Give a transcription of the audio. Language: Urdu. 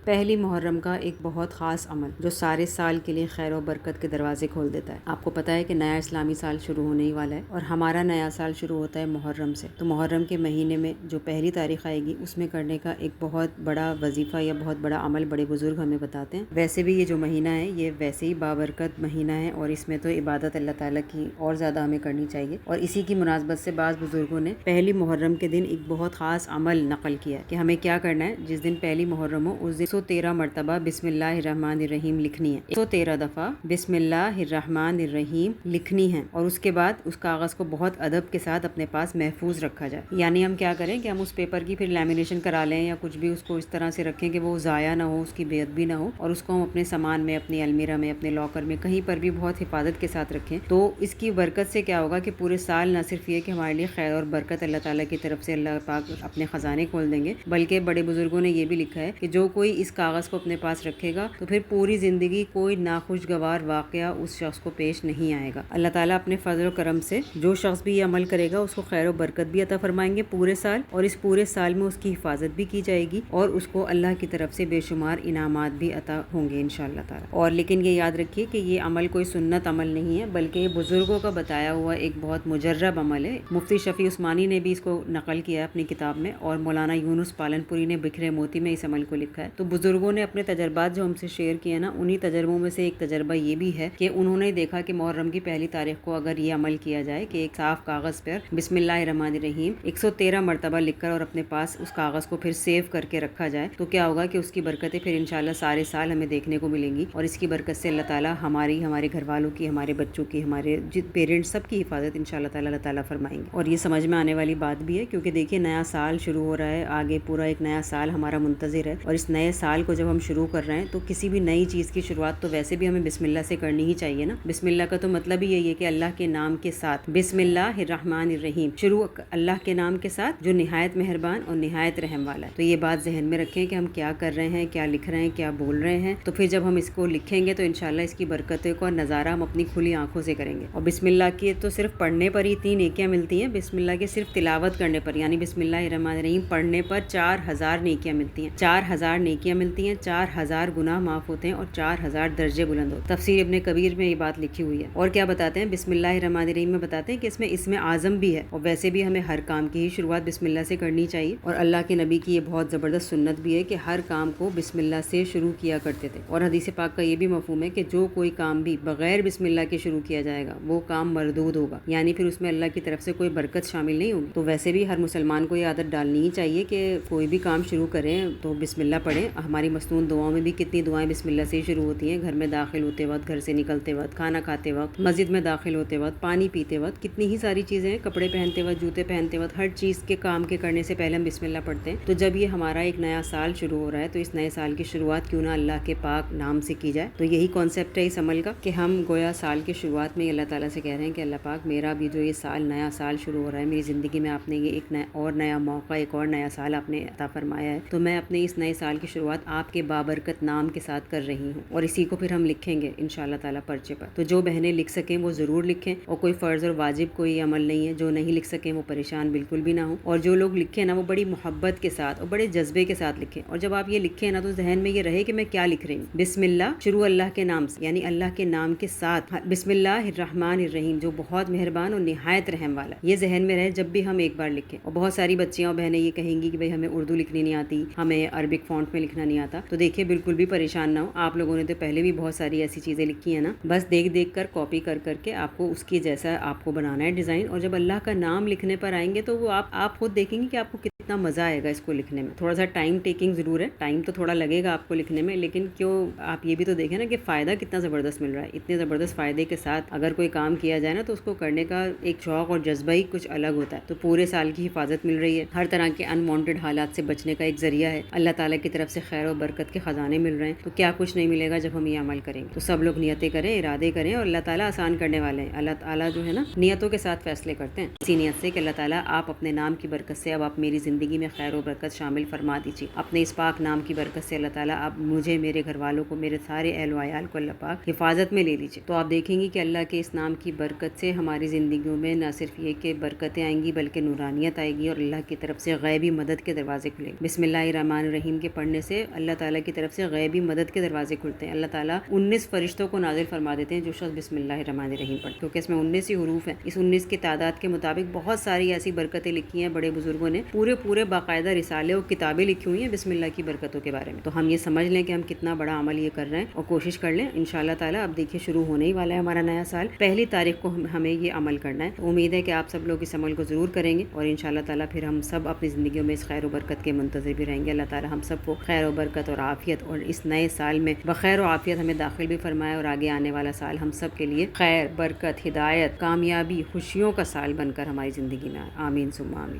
پہلی محرم کا ایک بہت خاص عمل جو سارے سال کے لیے خیر و برکت کے دروازے کھول دیتا ہے۔ آپ کو پتا ہے کہ نیا اسلامی سال شروع ہونے ہی والا ہے اور ہمارا نیا سال شروع ہوتا ہے محرم سے۔ تو محرم کے مہینے میں جو پہلی تاریخ آئے گی اس میں کرنے کا ایک بہت بڑا وظیفہ یا بہت بڑا عمل بڑے بزرگ ہمیں بتاتے ہیں۔ ویسے بھی یہ جو مہینہ ہے یہ ویسے ہی بابرکت مہینہ ہے اور اس میں تو عبادت اللہ تعالیٰ کی اور زیادہ ہمیں کرنی چاہیے، اور اسی کی مناسبت سے بعض بزرگوں نے پہلی محرم کے دن ایک بہت خاص عمل نقل کیا ہے کہ ہمیں کیا کرنا ہے۔ جس دن پہلی محرم ہو اس دن 113 مرتبہ بسم اللہ الرحمن الرحیم لکھنی ہے، 113 دفعہ بسم اللہ الرحمن الرحیم لکھنی ہے، اور اس کے بعد اس کاغذ کو بہت ادب کے ساتھ اپنے پاس محفوظ رکھا جائے۔ یعنی ہم کیا کریں کہ ہم اس پیپر کی پھر لیمینیشن کرا لیں یا کچھ بھی اس کو اس طرح سے رکھیں کہ وہ ضائع نہ ہو، اس کی بے ادبی نہ ہو، اور اس کو ہم اپنے سامان میں، اپنی المیرہ میں، اپنے لاکر میں، کہیں پر بھی بہت حفاظت کے ساتھ رکھیں۔ تو اس کی برکت سے کیا ہوگا کہ پورے سال نہ صرف یہ کہ ہمارے لیے خیر اور برکت اللہ تعالیٰ کی طرف سے اللہ پاک اپنے خزانے کھول دیں گے، بلکہ بڑے بزرگوں نے یہ بھی لکھا ہے کہ جو کوئی اس کاغذ کو اپنے پاس رکھے گا تو پھر پوری زندگی کوئی ناخوشگوار واقعہ اس شخص کو پیش نہیں آئے گا۔ اللہ تعالیٰ اپنے فضل و کرم سے جو شخص بھی یہ عمل کرے گا اس کو خیر و برکت بھی عطا فرمائیں گے پورے سال، اور اس پورے سال میں اس کی حفاظت بھی کی جائے گی اور اس کو اللہ کی طرف سے بے شمار انعامات بھی عطا ہوں گے انشاءاللہ تعالیٰ۔ اور لیکن یہ یاد رکھیے کہ یہ عمل کوئی سنت عمل نہیں ہے، بلکہ یہ بزرگوں کا بتایا ہوا ایک بہت مجرب عمل ہے۔ مفتی شفیع عثمانی نے بھی اس کو نقل کیا ہے اپنی کتاب میں، اور مولانا یونس پالنپوری نے بکھرے موتی میں اس عمل کو لکھا ہے۔ تو بزرگوں نے اپنے تجربات جو ہم سے شیئر کیے نا، انہی تجربوں میں سے ایک تجربہ یہ بھی ہے کہ انہوں نے دیکھا کہ محرم کی پہلی تاریخ کو اگر یہ عمل کیا جائے کہ ایک صاف کاغذ پر بسم اللہ الرحمن الرحیم 113 مرتبہ لکھ کر اور اپنے پاس اس کاغذ کو پھر سیو کر کے رکھا جائے، تو کیا ہوگا کہ اس کی برکتیں پھر انشاءاللہ سارے سال ہمیں دیکھنے کو ملیں گی، اور اس کی برکت سے اللہ تعالیٰ ہماری، ہمارے گھر والوں کی، ہمارے بچوں کی، ہمارے پیرنٹس سب کی حفاظت انشاءاللہ تعالیٰ اللہ تعالیٰ فرمائیں گے۔ اور یہ سمجھ میں آنے والی بات بھی ہے کیونکہ دیکھیے نیا سال شروع ہو رہا ہے، آگے پورا ایک نیا سال ہمارا منتظر ہے، اور اس نئے سال کو جب ہم شروع کر رہے ہیں تو کسی بھی نئی چیز کی شروعات تو ویسے بھی ہمیں بسم اللہ سے کرنی ہی چاہیے نا۔ بسم اللہ کا تو مطلب ہی یہی ہے کہ اللہ کے نام کے ساتھ، بسم اللہ الرحمن الرحیم، شروع اللہ کے نام کے ساتھ جو نہایت مہربان اور نہایت رحم والا ہے۔ تو یہ بات ذہن میں رکھیں کہ ہم کیا کر رہے ہیں، کیا لکھ رہے ہیں، کیا بول رہے ہیں، تو پھر جب ہم اس کو لکھیں گے تو انشاءاللہ اس کی برکتوں کا نظارہ ہم اپنی کھلی آنکھوں سے کریں گے۔ اور بسم اللہ کی تو صرف پڑھنے پر ہی 3 نیکیاں ملتی ہیں، بسم اللہ کے صرف تلاوت کرنے پر، یعنی بسم اللہ الرحمن الرحیم پڑھنے پر 4000 نیکیاں ملتی ہیں، 4000 نیکیاں ملتی ہیں، 4000 گناہ معاف ہوتے ہیں اور 4000 درجے بلند ہوتے ہیں۔ تفسیر ابن کبیر میں یہ بات لکھی ہوئی ہے۔ اور کیا بتاتے ہیں بسم اللہ الرحمن الرحیم میں بتاتے ہیں کہ اس میں اسم اعظم بھی ہے، اور ویسے بھی ہمیں ہر کام کی ہی شروعات بسم اللہ سے کرنی چاہیے، اور اللہ کے نبی کی یہ بہت زبردست سنت بھی ہے کہ ہر کام کو بسم اللہ سے شروع کیا کرتے تھے۔ اور حدیث پاک کا یہ بھی مفہوم ہے کہ جو کوئی کام بھی بغیر بسم اللہ کے شروع کیا جائے گا وہ کام مردود ہوگا، یعنی پھر اس میں اللہ کی طرف سے کوئی برکت شامل نہیں ہوگی۔ تو ویسے بھی ہر مسلمان کو یہ عادت ڈالنی ہی چاہیے کہ کوئی بھی کام شروع کریں تو بسم اللہ پڑھیں۔ ہماری مسنون دعاؤں میں بھی کتنی دعائیں بسم اللہ سے ہی شروع ہوتی ہیں، گھر میں داخل ہوتے وقت، گھر سے نکلتے وقت، کھانا کھاتے وقت، مسجد میں داخل ہوتے وقت، پانی پیتے وقت، کتنی ہی ساری چیزیں ہیں، کپڑے پہنتے وقت، جوتے پہنتے وقت، ہر چیز کے کام کے کرنے سے پہلے ہم بسم اللہ پڑھتے ہیں۔ تو جب یہ ہمارا ایک نیا سال شروع ہو رہا ہے تو اس نئے سال کی شروعات کیوں نہ اللہ کے پاک نام سے کی جائے۔ تو یہی کانسیپٹ ہے اس عمل کا کہ ہم گویا سال کی شروعات میں اللہ تعالیٰ سے کہہ رہے ہیں کہ اللہ پاک میرا بھی جو یہ سال نیا سال شروع ہو رہا ہے، میری زندگی میں آپ نے یہ ایک نیا موقع، ایک اور نیا سال آپ نے عطا فرمایا ہے، تو میں اپنے اس نئے سال کی شروعات آپ کے بابرکت نام کے ساتھ کر رہی ہوں، اور اسی کو پھر ہم لکھیں گے انشاءاللہ تعالیٰ پرچے پر۔ تو جو بہنیں لکھ سکیں وہ ضرور لکھیں، اور کوئی فرض اور واجب کوئی عمل نہیں ہے، جو نہیں لکھ سکیں وہ پریشان بالکل بھی نہ ہوں، اور جو لوگ لکھیں نا وہ بڑی محبت کے ساتھ اور بڑے جذبے کے ساتھ لکھیں، اور جب آپ یہ لکھیں نا تو ذہن میں یہ رہے کہ میں کیا لکھ رہی ہوں۔ بسم اللہ شروع اللہ کے نام سے، یعنی اللہ کے نام کے ساتھ، بسم اللہ الرحمن الرحیم جو بہت مہربان اور نہایت رحم والا، یہ ذہن میں رہے جب بھی ہم ایک بار لکھیں۔ اور بہت ساری بچیاں اور بہنیں یہ کہیں گی کہ بھئی ہمیں اردو لکھنی نہیں آتی، ہمیں عربک فونٹ میں لکھنا نہیں آتا، تو دیکھیے بالکل بھی پریشان نہ ہو، آپ لوگوں نے تو پہلے بھی بہت ساری ایسی چیزیں لکھی ہیں نا، بس دیکھ دیکھ کر کاپی کر کر کے آپ کو اس کی جیسا آپ کو بنانا ہے ڈیزائن، اور جب اللہ کا نام لکھنے پر آئیں گے تو وہ آپ خود دیکھیں گے کہ آپ کو کتنا مزہ آئے گا اس کو لکھنے میں۔ تھوڑا سا ٹائم ٹیکنگ ضرور ہے، ٹائم تو تھوڑا لگے گا آپ کو لکھنے میں، لیکن کیوں آپ یہ بھی تو دیکھیں نا کہ فائدہ کتنا زبردست مل رہا ہے۔ اتنے زبردست فائدے کے ساتھ اگر کوئی کام کیا جائے نا تو اس کو کرنے کا ایک شوق اور جذبہ ہی کچھ الگ ہوتا ہے۔ تو پورے سال کی حفاظت مل رہی ہے، ہر طرح کے انوانٹیڈ حالات سے بچنے کا ایک ذریعہ ہے، اللہ تعالیٰ کی طرف سے خیر و برکت کے خزانے مل رہے ہیں، تو کیا کچھ نہیں ملے گا جب ہم یہ عمل کریں گے۔ تو سب لوگ نیتیں کریں، ارادے کریں، اور اللہ تعالیٰ آسان کرنے والے ہیں۔ اللہ تعالیٰ جو ہے نا نیتوں کے ساتھ فیصلے کرتے ہیں، اسی نیت سے کہ اللہ تعالیٰ آپ اپنے نام کی برکت سے اب آپ میری زندگی میں خیر و برکت شامل فرما دیجیے، اپنے اس پاک نام کی برکت سے اللہ تعالیٰ آپ مجھے، میرے گھر والوں کو، میرے سارے اہل و عیال کو اللہ پاک حفاظت میں لے لیجیے۔ تو آپ دیکھیں گے کہ اللہ کے اس نام کی برکت سے ہماری زندگیوں میں نہ صرف یہ کہ برکتیں آئیں گی بلکہ نورانیت آئے گی، اور اللہ کی طرف سے غیبی مدد کے دروازے کھلیں گے۔ بسم اللہ الرحمن الرحیم کے پڑھنے سے سے اللہ تعالیٰ کی طرف سے غیبی مدد کے دروازے کھلتے ہیں. اللہ تعالیٰ 19 فرشتوں کو نازل فرما دیتے ہیں جو شخص بسم اللہ الرحمن الرحیم پڑھتے ہیں، کیونکہ اس میں 19 ہی حروف ہیں. اس 19 کی تعداد کے مطابق بہت ساری ایسی برکتیں لکھی ہیں. بڑے بزرگوں نے پورے باقاعدہ رسالے اور کتابیں لکھی ہوئی ہیں بسم اللہ کی برکتوں کے بارے میں. تو ہم یہ سمجھ لیں کہ ہم کتنا بڑا عمل یہ کر رہے ہیں اور کوشش کر لیں انشاءاللہ تعالیٰ. اب دیکھیے شروع ہونے ہی والا ہے ہمارا نیا سال. 1 تاریخ کو ہمیں یہ عمل کرنا ہے. امید ہے کہ آپ سب لوگ اس عمل کو ضرور کریں گے اور انشاءاللہ تعالیٰ پھر ہم سب اپنی زندگیوں میں اس خیر و برکت کے منتظر بھی رہیں گے. اللہ تعالیٰ ہم سب کو خیر و برکت اور عافیت اور اس نئے سال میں بخیر و عافیت ہمیں داخل بھی فرمائے اور آگے آنے والا سال ہم سب کے لیے خیر، برکت، ہدایت، کامیابی، خوشیوں کا سال بن کر ہماری زندگی میں آئے. آمین ثم آمین.